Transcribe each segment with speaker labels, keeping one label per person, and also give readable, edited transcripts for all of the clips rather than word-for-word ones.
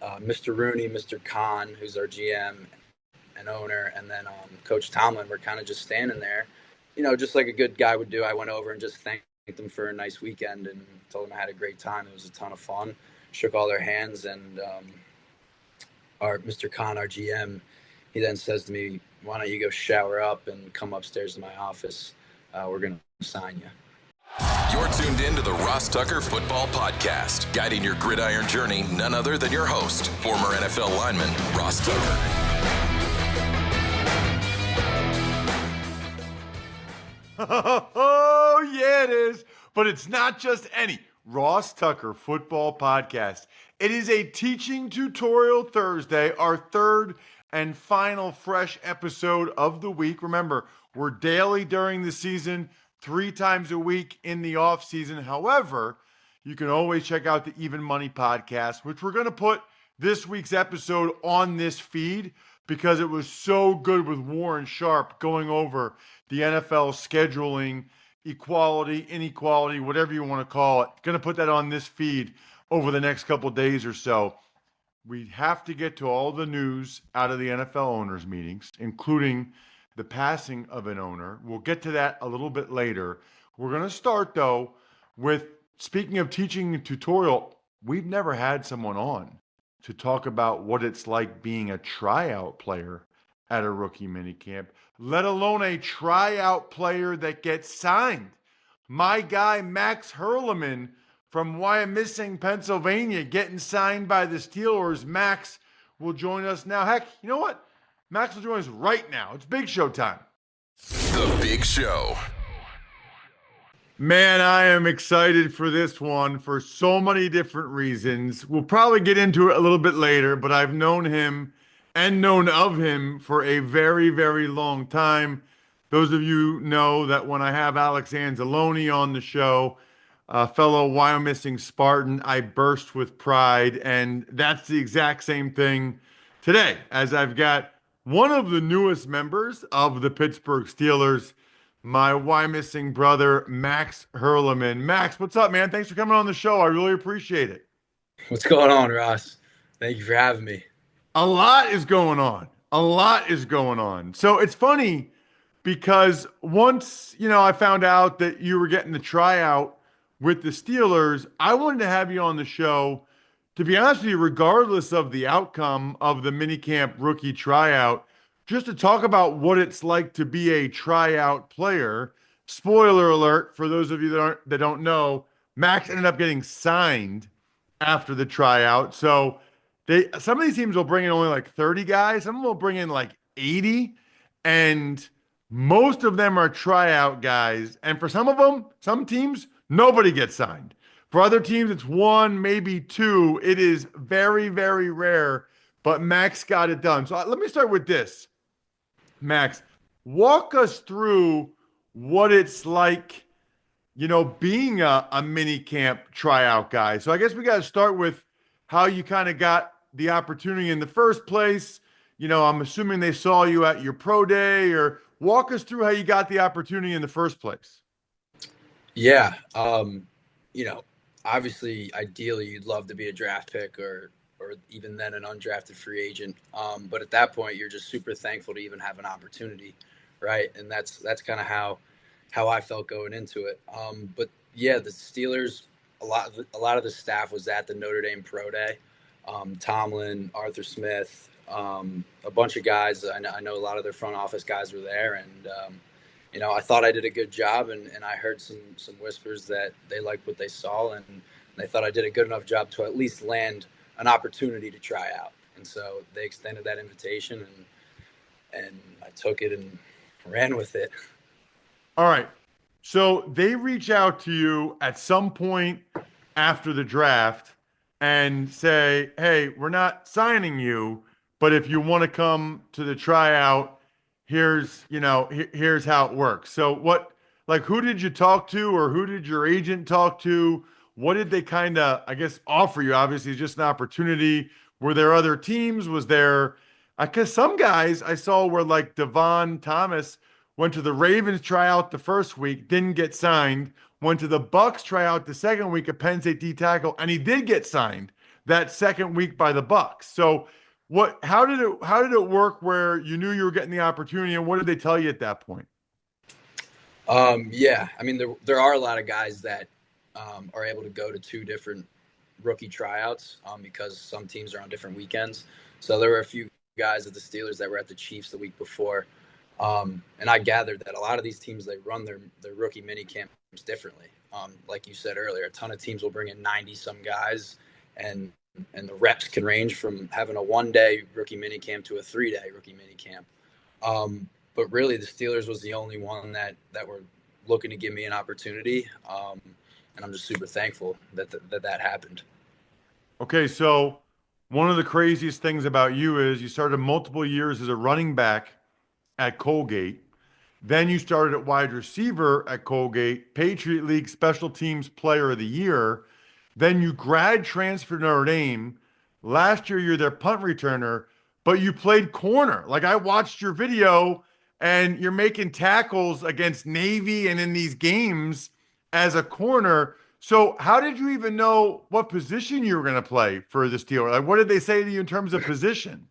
Speaker 1: Mr. Rooney, Mr. Khan, who's our GM and owner, and then Coach Tomlin were kind of just standing there, just like a good guy would do. I went over and just thanked them for a nice weekend and told them I had a great time. It was a ton of fun. Shook all their hands, and our Mr. Khan, our GM, he then says to me, "Why don't you go shower up and come upstairs to my office? We're going to sign you."
Speaker 2: You're tuned in to the Ross Tucker Football Podcast, guiding your gridiron journey, none other than your host, former NFL lineman, Ross Tucker.
Speaker 3: Oh, yeah, it is. But it's not just any Ross Tucker Football Podcast. It is a teaching tutorial Thursday, our third and final fresh episode of the week. Remember, we're daily during the season, 3 times a week in the off season. However, you can always check out the Even Money podcast, which we're going to put this week's episode on this feed because it was so good with Warren Sharp going over the NFL scheduling, equality, inequality, whatever you want to call it. Going to put that on this feed over the next couple days or so. We have to get to all the news out of the NFL owners meetings, including the passing of an owner. We'll get to that a little bit later. We're going to start, though, with, speaking of teaching a tutorial, we've never had someone on to talk about what it's like being a tryout player at a rookie minicamp, let alone a tryout player that gets signed. My guy, Max Hurleman from Wyomissing, Pennsylvania, getting signed by the Steelers. Max will join us now. Heck, you know what? Max will join us right now. It's Big Show time.
Speaker 2: The Big Show.
Speaker 3: Man, I am excited for this one for so many different reasons. We'll probably get into it a little bit later, but I've known him and known of him for a very, very long time. Those of you know that when I have Alex Anzalone on the show, a fellow Wyomissing Spartan, I burst with pride, and that's the exact same thing today, as I've got one of the newest members of the Pittsburgh Steelers, my Wyomissing brother, Max Hurleman. Max, what's up, man? Thanks for coming on the show. I really appreciate it.
Speaker 1: What's going on, Ross? Thank you for having me.
Speaker 3: A lot is going on. A lot is going on. So it's funny because once, I found out that you were getting the tryout with the Steelers, I wanted to have you on the show, to be honest with you, regardless of the outcome of the minicamp rookie tryout, just to talk about what it's like to be a tryout player. Spoiler alert, for those of you that don't know, Max ended up getting signed after the tryout. So some of these teams will bring in only like 30 guys. Some of them will bring in like 80. And most of them are tryout guys. And for some of them, some teams, nobody gets signed. For other teams, it's 1, maybe 2. It is very, very rare, but Max got it done. So let me start with this. Max, walk us through what it's like, being a mini camp tryout guy. So I guess we got to start with how you kind of got the opportunity in the first place. I'm assuming they saw you at your pro day, or walk us through how you got the opportunity in the first place.
Speaker 1: Yeah. Obviously, ideally, you'd love to be a draft pick or even then an undrafted free agent. But at that point, you're just super thankful to even have an opportunity, right? And that's kind of how I felt going into it. But yeah, the Steelers, a lot of the staff was at the Notre Dame Pro Day. Tomlin, Arthur Smith, a bunch of guys. I know a lot of their front office guys were there, and I thought I did a good job, and I heard some whispers that they liked what they saw, and they thought I did a good enough job to at least land an opportunity to try out. And so they extended that invitation, and I took it and ran with it.
Speaker 3: All right. So they reach out to you at some point after the draft and say, hey, we're not signing you, but if you want to come to the tryout, here's how it works. So who did you talk to, or who did your agent talk to? What did they kind of, offer you? Obviously, it's just an opportunity. Were there other teams? Was there, because some guys I saw were like Devon Thomas went to the Ravens tryout the first week, didn't get signed, went to the Bucks tryout the second week at Penn State D tackle, and he did get signed that second week by the Bucs. So how did it work where you knew you were getting the opportunity, and what did they tell you at that point?
Speaker 1: Yeah, I mean, there are a lot of guys that are able to go to two different rookie tryouts because some teams are on different weekends. So there were a few guys at the Steelers that were at the Chiefs the week before. And I gathered that a lot of these teams, they run their rookie mini camps differently. Like you said earlier, a ton of teams will bring in 90-some guys, and the reps can range from having a 1-day rookie mini camp to a 3-day rookie mini camp. But really, the Steelers was the only one that were looking to give me an opportunity. And I'm just super thankful that happened.
Speaker 3: Okay, so one of the craziest things about you is you started multiple years as a running back at Colgate. Then you started at wide receiver at Colgate, Patriot League Special Teams Player of the Year. Then you grad transferred to Notre Dame. Last year, you're their punt returner, but you played corner. Like, I watched your video, and you're making tackles against Navy and in these games as a corner. So how did you even know what position you were going to play for the Steelers? Like, what did they say to you in terms of position?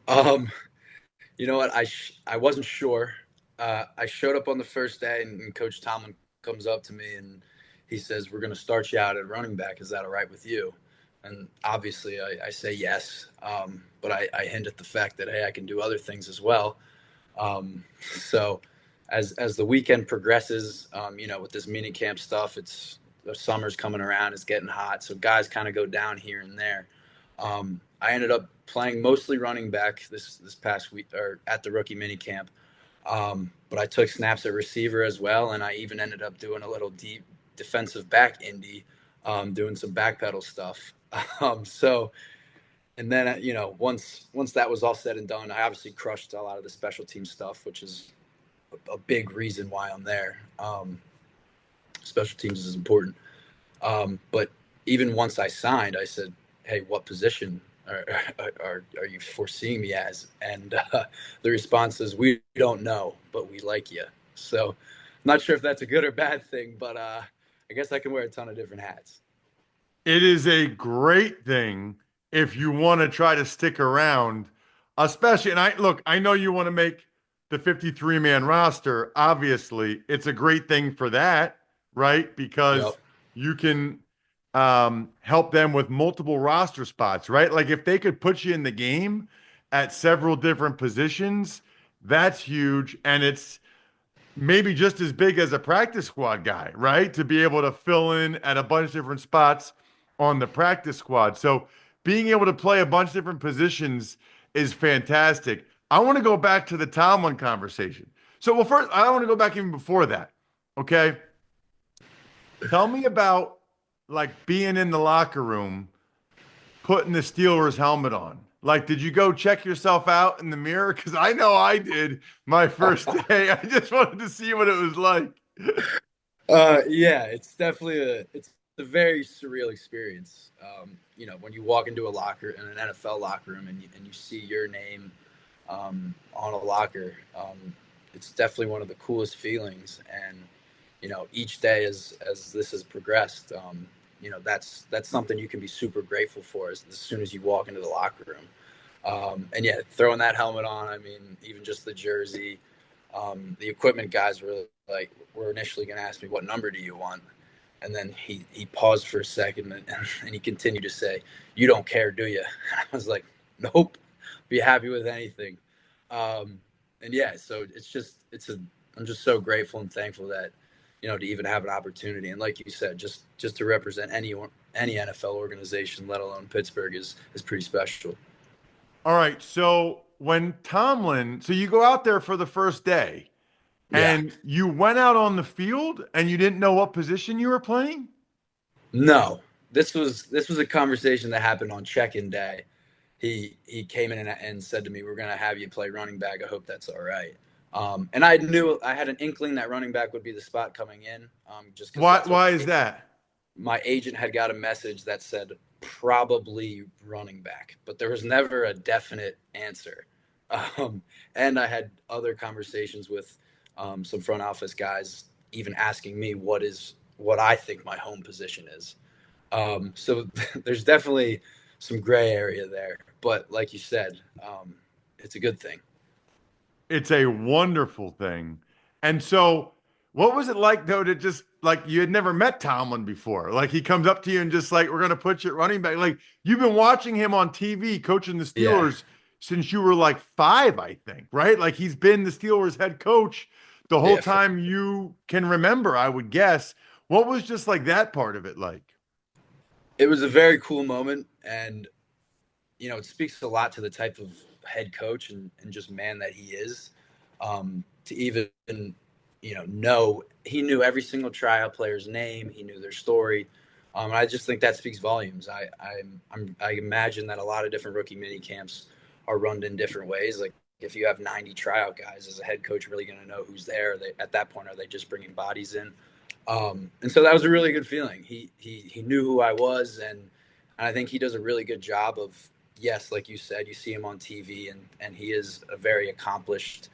Speaker 1: You know what? I wasn't sure. I showed up on the first day, and Coach Tomlin comes up to me, and he says, "We're going to start you out at running back. Is that all right with you?" And obviously, I say yes. But I hint at the fact that, hey, I can do other things as well. So as the weekend progresses, with this mini camp stuff, the summer's coming around, it's getting hot. So guys kind of go down here and there. I ended up playing mostly running back this past week, or at the rookie mini camp. But I took snaps at receiver as well. And I even ended up doing a little deep defensive back indie, doing some backpedal stuff. And then, once that was all said and done, I obviously crushed a lot of the special team stuff, which is a big reason why I'm there. Special teams is important. But even once I signed, I said, "Hey, what position are you foreseeing me as?" And the response is, "We don't know, but we like you." So I'm not sure if that's a good or bad thing, but I guess I can wear a ton of different hats.
Speaker 3: It is a great thing if you want to try to stick around, especially. And I know you want to make the 53-man roster. Obviously, it's a great thing for that, right? Because
Speaker 1: Yep.
Speaker 3: you can help them with multiple roster spots, right? Like, if they could put you in the game at several different positions, that's huge. And it's maybe just as big as a practice squad guy, right? To be able to fill in at a bunch of different spots on the practice squad. So being able to play a bunch of different positions is fantastic. I want to go back to the Tomlin conversation. So, well, first, I want to go back even before that. Okay. Tell me about, like, being in the locker room, putting the Steelers helmet on. Like, did you go check yourself out in the mirror? Because I know I did my first day. I just wanted to see what it was like.
Speaker 1: Yeah, it's definitely it's a very surreal experience. When you walk into an NFL locker room, and you see your name on a locker, it's definitely one of the coolest feelings. And each day as this has progressed, that's something you can be super grateful for as soon as you walk into the locker room. And yeah, throwing that helmet on, I mean, even just the jersey, the equipment guys were initially going to ask me, "What number do you want?" And then he paused for a second, and he continued to say, "You don't care, do you?" And I was like, "Nope, be happy with anything." And yeah, so I'm just so grateful and thankful that, to even have an opportunity. And like you said, just to represent any NFL organization, let alone Pittsburgh, is pretty special.
Speaker 3: All right. So so you go out there for the first day,
Speaker 1: Yeah.
Speaker 3: and you went out on the field and you didn't know what position you were playing?
Speaker 1: No, this was a conversation that happened on check-in day. He came in and said to me, "We're going to have you play running back. I hope that's all right." And I had an inkling that running back would be the spot coming in, just because
Speaker 3: Why is that?
Speaker 1: my agent had got a message that said probably running back, but there was never a definite answer. And I had other conversations with some front office guys, even asking me what I think my home position is. So there's definitely some gray area there, but like you said, it's a good thing.
Speaker 3: It's a wonderful thing. And so, what was it like though to just like you had never met Tomlin before? Like he comes up to you and just like we're gonna put you at running back. Like you've been watching him on TV coaching the
Speaker 1: Yeah.
Speaker 3: Steelers since you were like 5, I think, right? Like he's been the Steelers head coach the whole
Speaker 1: Yeah.
Speaker 3: time you can remember, I would guess. What was just like that part of it like?
Speaker 1: It was a very cool moment. And, it speaks a lot to the type of head coach and just man that he is. To even, know he knew every single tryout player's name. He knew their story. And I just think that speaks volumes. I imagine that a lot of different rookie mini camps are run in different ways. Like if you have 90 tryout guys, as a head coach, really going to know who's there? At that point, are they just bringing bodies in? And so that was a really good feeling. He knew who I was, and I think he does a really good job of, yes, like you said, you see him on TV, and he is a very accomplished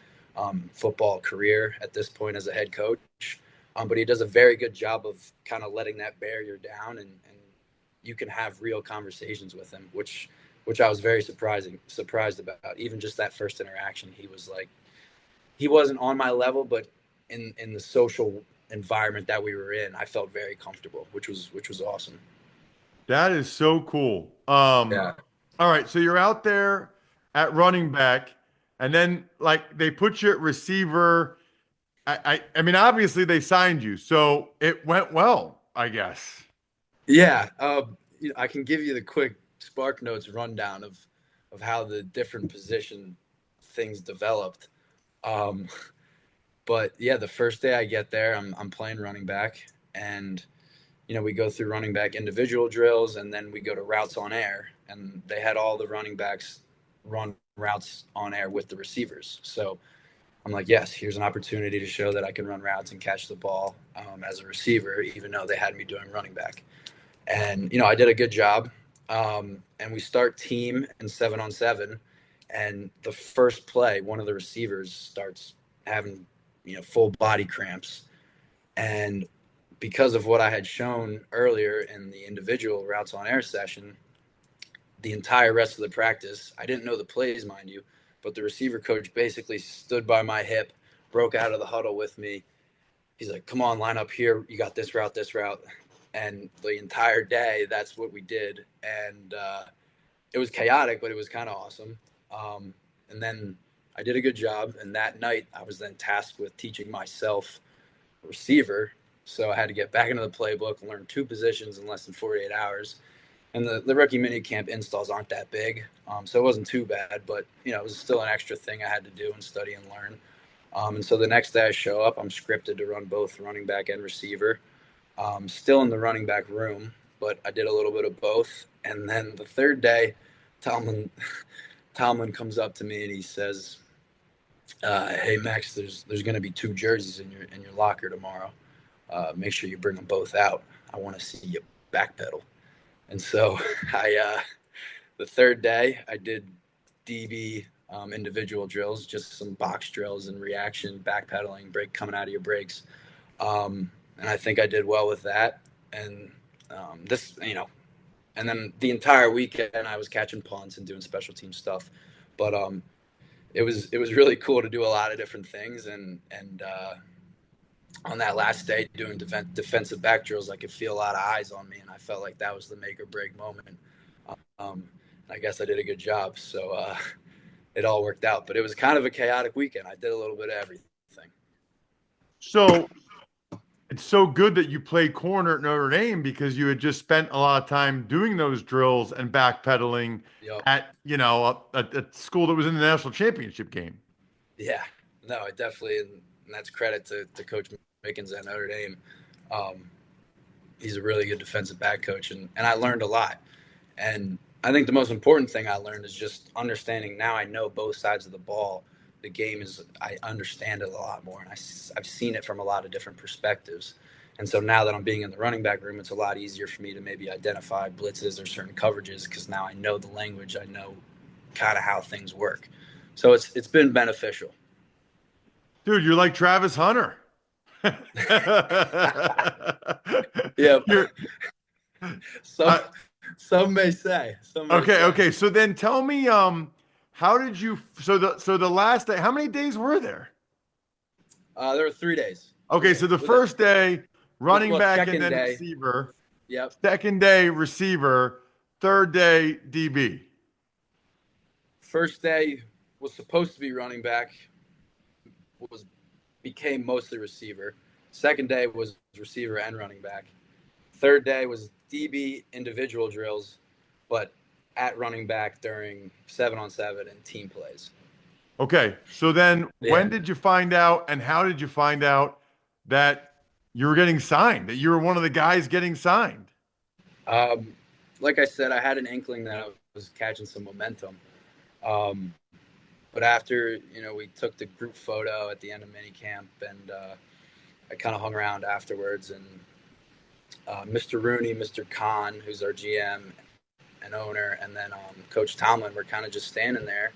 Speaker 1: football career at this point as a head coach. But he does a very good job of kind of letting that barrier down, and you can have real conversations with him, which I was very surprised about. Even just that first interaction, he was like, he wasn't on my level, but in the social environment that we were in, I felt very comfortable, which was awesome.
Speaker 3: That is so cool.
Speaker 1: Yeah.
Speaker 3: All right, so you're out there at running back, and then like they put you at receiver. I mean, obviously they signed you, so it went well, I guess.
Speaker 1: Yeah. I can give you the quick Spark Notes rundown of how the different position things developed. Um, but yeah, the first day I get there, I'm playing running back, and we go through running back individual drills, and then we go to routes on air, and they had all the running backs run routes on air with the receivers. So I'm like, yes, here's an opportunity to show that I can run routes and catch the ball as a receiver, even though they had me doing running back. And, I did a good job. And we start team and 7-on-7. And the first play, one of the receivers starts having, full body cramps. And because of what I had shown earlier in the individual routes on air session, the entire rest of the practice, I didn't know the plays, mind you, but the receiver coach basically stood by my hip, broke out of the huddle with me. He's like, come on, line up here. You got this route, this route. And the entire day, that's what we did. And it was chaotic, but it was kind of awesome. And then I did a good job. And that night, I was then tasked with teaching myself receiver. So I had to get back into the playbook and learn 2 positions in less than 48 hours. And the rookie mini camp installs aren't that big. So it wasn't too bad, but, it was still an extra thing I had to do and study and learn. And so the next day I show up, I'm scripted to run both running back and receiver. Still in the running back room, but I did a little bit of both. And then the third day, Tomlin comes up to me and he says, hey, Max, there's going to be 2 jerseys in your locker tomorrow. Make sure you bring them both out. I want to see you backpedal. And so the third day I did DB individual drills, just some box drills and reaction, backpedaling, brake coming out of your brakes. And I think I did well with that. And and then the entire weekend I was catching punts and doing special team stuff. But it was really cool to do a lot of different things. And on that last day doing defensive back drills, I could feel a lot of eyes on me, and I felt like that was the make or break moment. I guess I did a good job. So it all worked out, but it was kind of a chaotic weekend. I did a little bit of everything.
Speaker 3: So it's so good that you play corner at Notre Dame because you had just spent a lot of time doing those drills and backpedaling at a school that was in the national championship game.
Speaker 1: Yeah, no, I definitely, and that's credit to Coach Mickens at Notre Dame. He's a really good defensive back coach, and I learned a lot. And I think the most important thing I learned is just understanding. Now I know both sides of the ball. The game I understand it a lot more, and I've seen it from a lot of different perspectives. And so now that I'm being in the running back room, it's a lot easier for me to maybe identify blitzes or certain coverages because now I know the language. I know kind of how things work. So it's been beneficial.
Speaker 3: Dude, you're like Travis Hunter.
Speaker 1: Yeah. So some may say.
Speaker 3: Okay. So then tell me, how did you? So the last day, how many days were there?
Speaker 1: There were 3 days.
Speaker 3: Okay, so the first day, running back and
Speaker 1: second
Speaker 3: then
Speaker 1: day.
Speaker 3: receiver.
Speaker 1: Yep.
Speaker 3: Second day, receiver. Third day, DB.
Speaker 1: First day was supposed to be running back. Became mostly receiver. Second day was receiver and running back. Third day was DB individual drills, but at running back during 7-on-7 and team plays.
Speaker 3: Okay, so then when did you find out, and how did you find out that you were getting signed, that you were one of the guys getting signed?
Speaker 1: Like I said, I had an inkling that I was catching some momentum. But after, we took the group photo at the end of minicamp, and I kind of hung around afterwards, and Mr. Rooney, Mr. Khan, who's our GM and owner, and then Coach Tomlin were kind of just standing there.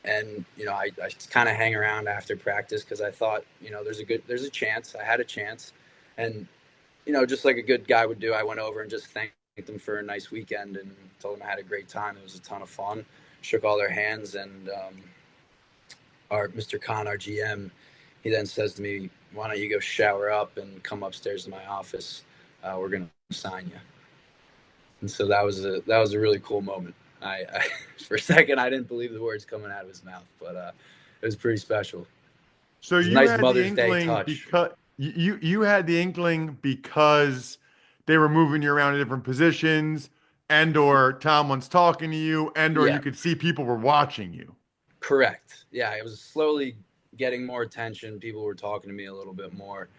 Speaker 1: And, I kind of hang around after practice because I thought, there's a chance. I had a chance. And, just like a good guy would do, I went over and just thanked them for a nice weekend and told them I had a great time. It was a ton of fun. Shook all their hands. And our Mr. Khan, our GM, he then says to me, why don't you go shower up and come upstairs to my office? We're going to sign you. And so that was a really cool moment. I for a second, I didn't believe the words coming out of his mouth, but it was pretty special.
Speaker 3: So you
Speaker 1: nice
Speaker 3: had
Speaker 1: Mother's
Speaker 3: the
Speaker 1: Day
Speaker 3: inkling
Speaker 1: touch.
Speaker 3: because you had the inkling because they were moving you around in different positions, and or Tomlin's talking to you, and or you could see people were watching you.
Speaker 1: Correct. Yeah, it was slowly getting more attention. People were talking to me a little bit more.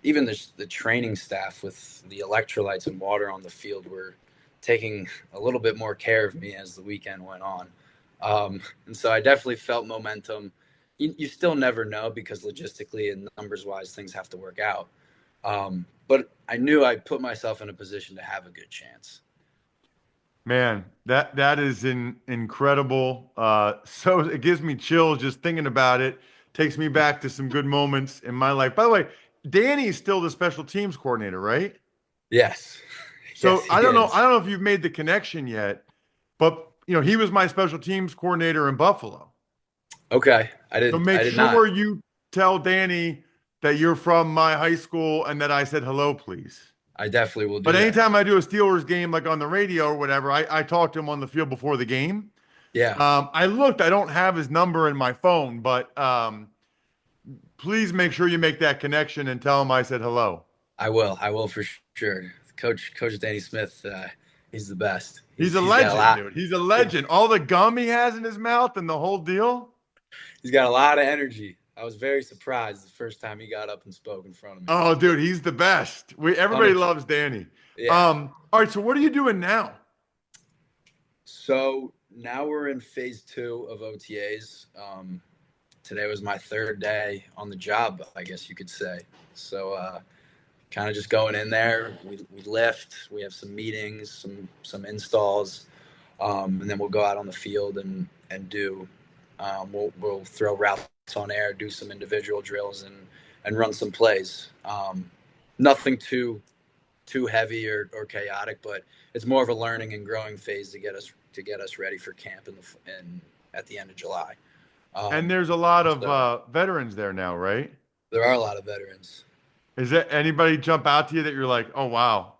Speaker 1: Even the training staff with the electrolytes and water on the field were taking a little bit more care of me as the weekend went on. And so I definitely felt momentum. You still never know because logistically and numbers-wise, things have to work out. But I knew I put myself in a position to have a good chance.
Speaker 3: Man, that is incredible. So it gives me chills just thinking about it. Takes me back to some good moments in my life. By the way, Danny's still the special teams coordinator, right?
Speaker 1: Yes.
Speaker 3: So
Speaker 1: yes,
Speaker 3: I don't know if you've made the connection yet, but he was my special teams coordinator in Buffalo.
Speaker 1: Okay, I did.
Speaker 3: So make sure you tell Danny that you're from my high school and that I said hello, please.
Speaker 1: I definitely will do
Speaker 3: But
Speaker 1: that.
Speaker 3: anytime I do a Steelers game, like on the radio or whatever, I talk to him on the field before the game.
Speaker 1: Yeah.
Speaker 3: I don't have his number in my phone, but please make sure you make that connection and tell him I said hello.
Speaker 1: I will for sure. Coach Danny Smith, he's the best.
Speaker 3: He's a legend, dude. He's a legend. All the gum he has in his mouth and the whole deal.
Speaker 1: He's got a lot of energy. I was very surprised the first time he got up and spoke in front of me.
Speaker 3: Oh, dude, he's the best. Everybody loves Danny.
Speaker 1: Yeah.
Speaker 3: All right, so what are you doing now?
Speaker 1: So now we're in phase 2 of OTAs. Today was my third day on the job, I guess you could say. So kind of just going in there. We lift. We have some meetings, some installs, and then we'll go out on the field and do. We'll throw routes on air, do some individual drills, and run some plays. Nothing too heavy or chaotic, but it's more of a learning and growing phase to get us ready for camp at the end of July.
Speaker 3: And there's a lot of veterans there now, right?
Speaker 1: There are a lot of veterans.
Speaker 3: Is there anybody jump out to you that you're like, oh wow,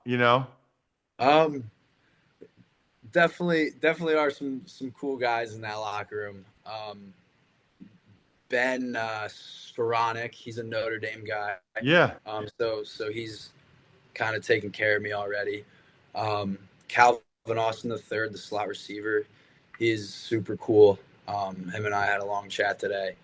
Speaker 1: Definitely are some cool guys in that locker room. Ben Skoranek, he's a Notre Dame guy.
Speaker 3: Yeah.
Speaker 1: So he's kind of taking care of me already. Calvin Austin III, the slot receiver, he's super cool. Him and I had a long chat today.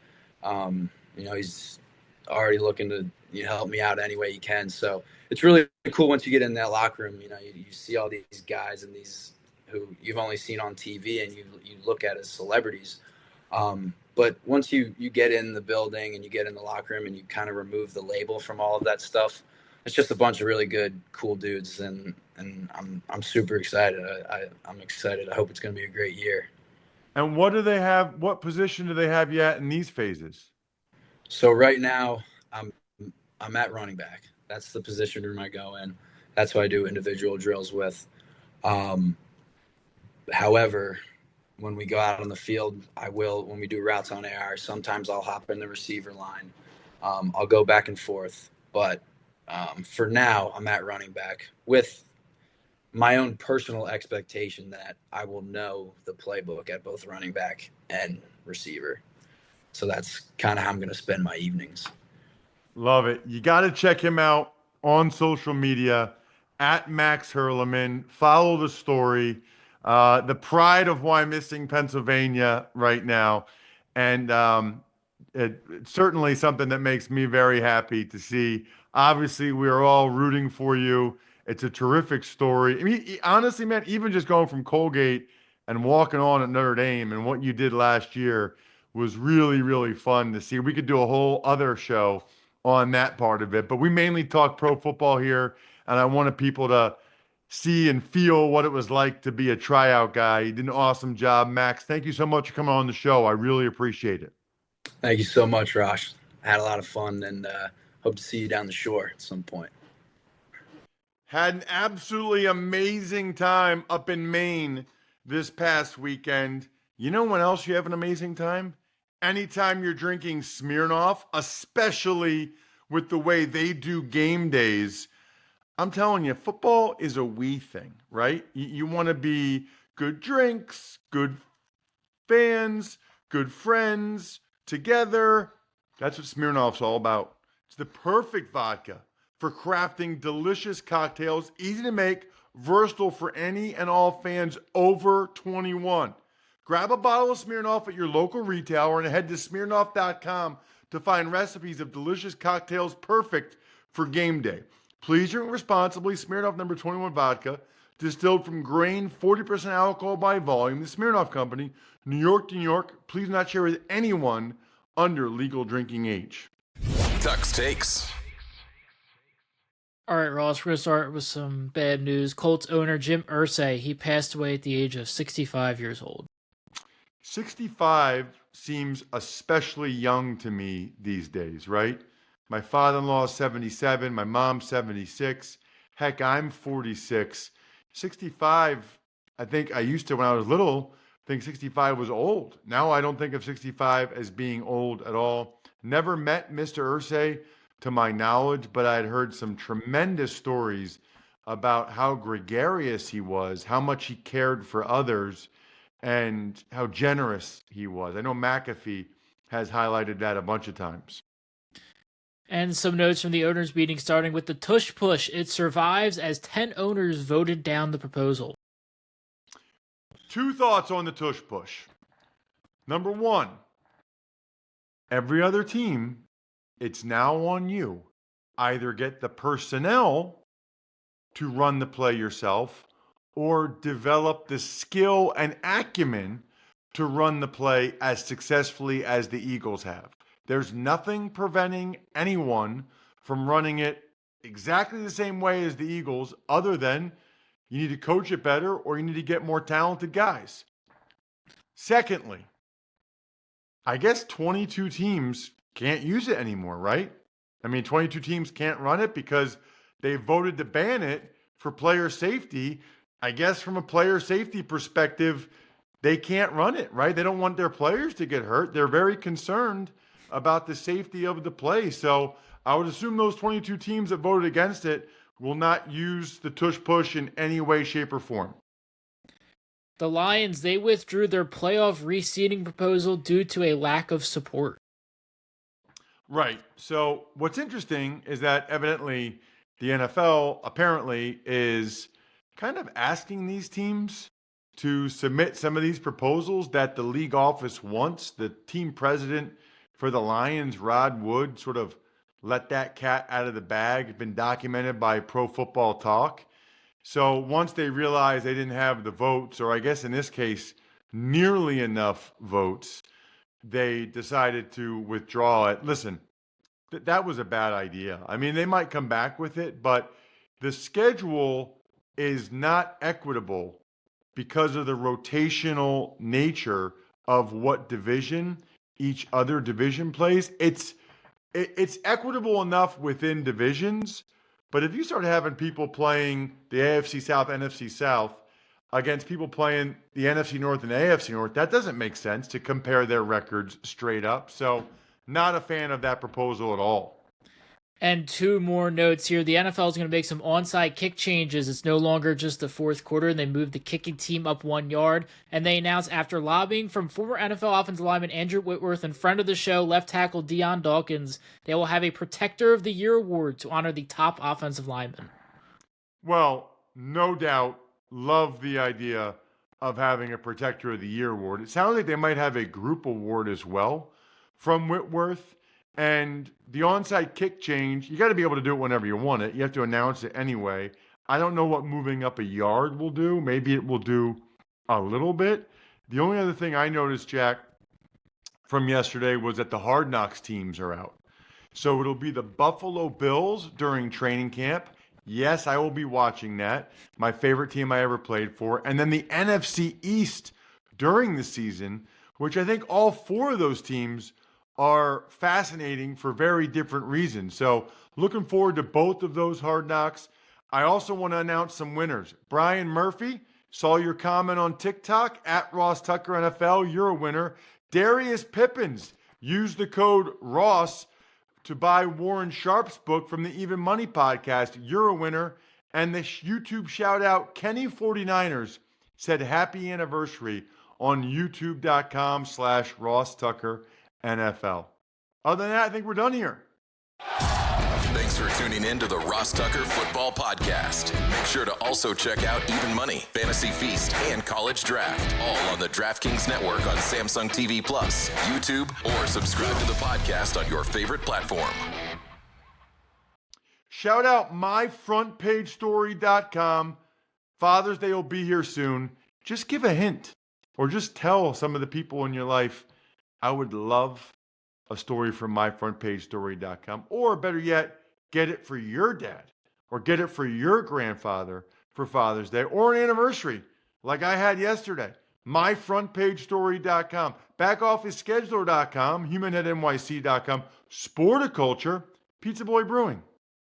Speaker 1: He's already looking to help me out any way he can. So it's really cool once you get in that locker room. You see all these guys and these who you've only seen on TV and you look at as celebrities. But once you get in the building and you get in the locker room and you kind of remove the label from all of that stuff, it's just a bunch of really good, cool dudes. And I'm super excited. I'm excited. I hope it's going to be a great year.
Speaker 3: And what do they have? What position do they have yet in these phases? So
Speaker 1: right now I'm at running back. That's the position room I go in. That's who I do individual drills with. However, when we go out on the field, when we do routes on AR, sometimes I'll hop in the receiver line. I'll go back and forth. But for now, I'm at running back with my own personal expectation that I will know the playbook at both running back and receiver. So that's kind of how I'm going to spend my evenings.
Speaker 3: Love it. You got to check him out on social media at Max Hurleman. Follow the story. The pride of Wyomissing, Pennsylvania right now. And it's certainly something that makes me very happy to see. Obviously, we are all rooting for you. It's a terrific story. I mean, honestly, man, even just going from Colgate and walking on at Notre Dame and what you did last year was really, really fun to see. We could do a whole other show on that part of it, but we mainly talk pro football here, and I wanted people to see and feel what it was like to be a tryout guy. You did an awesome job, Max. Thank you so much for coming on the show. I really appreciate it.
Speaker 1: Thank you so much, Rosh. I had a lot of fun, and hope to see you down the shore at some point.
Speaker 3: Had an absolutely amazing time up in Maine this past weekend. You know when else you have an amazing time? Anytime you're drinking Smirnoff, especially with the way they do game days. I'm telling you, football is a we thing, right? You want to be good drinks, good fans, good friends, together. That's what Smirnoff's all about. It's the perfect vodka for crafting delicious cocktails, easy to make, versatile for any and all fans over 21. Grab a bottle of Smirnoff at your local retailer and head to Smirnoff.com to find recipes of delicious cocktails perfect for game day. Please drink responsibly. Smirnoff number 21 vodka, distilled from grain, 40% alcohol by volume. The Smirnoff Company, New York to New York. Please not share with anyone under legal drinking age.
Speaker 2: Tuck's Takes.
Speaker 4: All right, Ross, we're going to start with some bad news. Colts owner Jim Irsay, he passed away at the age of 65 years old.
Speaker 3: 65 seems especially young to me these days, right? My father-in-law is 77, my mom's 76. Heck, I'm 46. 65, I think I used to, when I was little, think 65 was old. Now I don't think of 65 as being old at all. Never met Mr. Irsay, to my knowledge, but I had heard some tremendous stories about how gregarious he was, how much he cared for others, and how generous he was. I know McAfee has highlighted that a bunch of times.
Speaker 4: And some notes from the owners' meeting, starting with the tush push. It survives as 10 owners voted down the proposal.
Speaker 3: Two thoughts on the tush push. Number one, every other team, it's now on you. Either get the personnel to run the play yourself or develop the skill and acumen to run the play as successfully as the Eagles have. There's nothing preventing anyone from running it exactly the same way as the Eagles, other than you need to coach it better or you need to get more talented guys. Secondly, I guess 22 teams can't use it anymore, right? I mean, 22 teams can't run it because they voted to ban it for player safety. I guess from a player safety perspective, they can't run it, right? They don't want their players to get hurt. They're very concerned about the safety of the play. So I would assume those 22 teams that voted against it will not use the tush push in any way, shape, or form.
Speaker 4: The Lions, they withdrew their playoff reseeding proposal due to a lack of support.
Speaker 3: Right. So what's interesting is that evidently the NFL apparently is kind of asking these teams to submit some of these proposals that the league office wants. The team president for the Lions, Rod Wood, sort of let that cat out of the bag. It's been documented by Pro Football Talk. So once they realized they didn't have the votes, or I guess in this case, nearly enough votes, they decided to withdraw it. Listen, that was a bad idea. I mean, they might come back with it, but the schedule is not equitable because of the rotational nature of what division each other division plays. It's equitable enough within divisions, But if you start having people playing the AFC South, NFC South against people playing the NFC North and AFC North, that doesn't make sense to compare their records straight up. So not a fan of that proposal at all.
Speaker 4: And two more notes here. The NFL is going to make some onside kick changes. It's no longer just the fourth quarter, and they moved the kicking team up 1 yard. And they announced, after lobbying from former NFL offensive lineman Andrew Whitworth and friend of the show, left tackle Deion Dawkins, they will have a Protector of the Year award to honor the top offensive lineman.
Speaker 3: Well, no doubt, love the idea of having a Protector of the Year award. It sounds like they might have a group award as well from Whitworth. And the onside kick change, you got to be able to do it whenever you want it. You have to announce it anyway. I don't know what moving up a yard will do. Maybe it will do a little bit. The only other thing I noticed, Jack, from yesterday was that the Hard Knocks teams are out. So it'll be the Buffalo Bills during training camp. Yes, I will be watching that. My favorite team I ever played for. And then the NFC East during the season, which I think all four of those teams are fascinating for very different reasons. So looking forward to both of those Hard Knocks. I also want to announce some winners. Brian Murphy, saw your comment on TikTok, at Ross Tucker NFL. You're a winner. Darius Pippins, use the code Ross to buy Warren Sharp's book from the Even Money podcast. You're a winner. And the YouTube shout out, Kenny 49ers, said happy anniversary on youtube.com/Ross Tucker NFL. Other than that, I think we're done here.
Speaker 2: Thanks for tuning in to the Ross Tucker Football Podcast. Make sure to also check out Even Money, Fantasy Feast, and College Draft, all on the DraftKings Network on Samsung TV Plus, YouTube, or subscribe to the podcast on your favorite platform.
Speaker 3: Shout out myfrontpagestory.com. Father's Day will be here soon. Just give a hint or just tell some of the people in your life, I would love a story from myfrontpagestory.com, or better yet, get it for your dad or get it for your grandfather for Father's Day or an anniversary like I had yesterday. Myfrontpagestory.com, backofficescheduler.com, humanheadnyc.com, Sporticulture, Pizza Boy Brewing.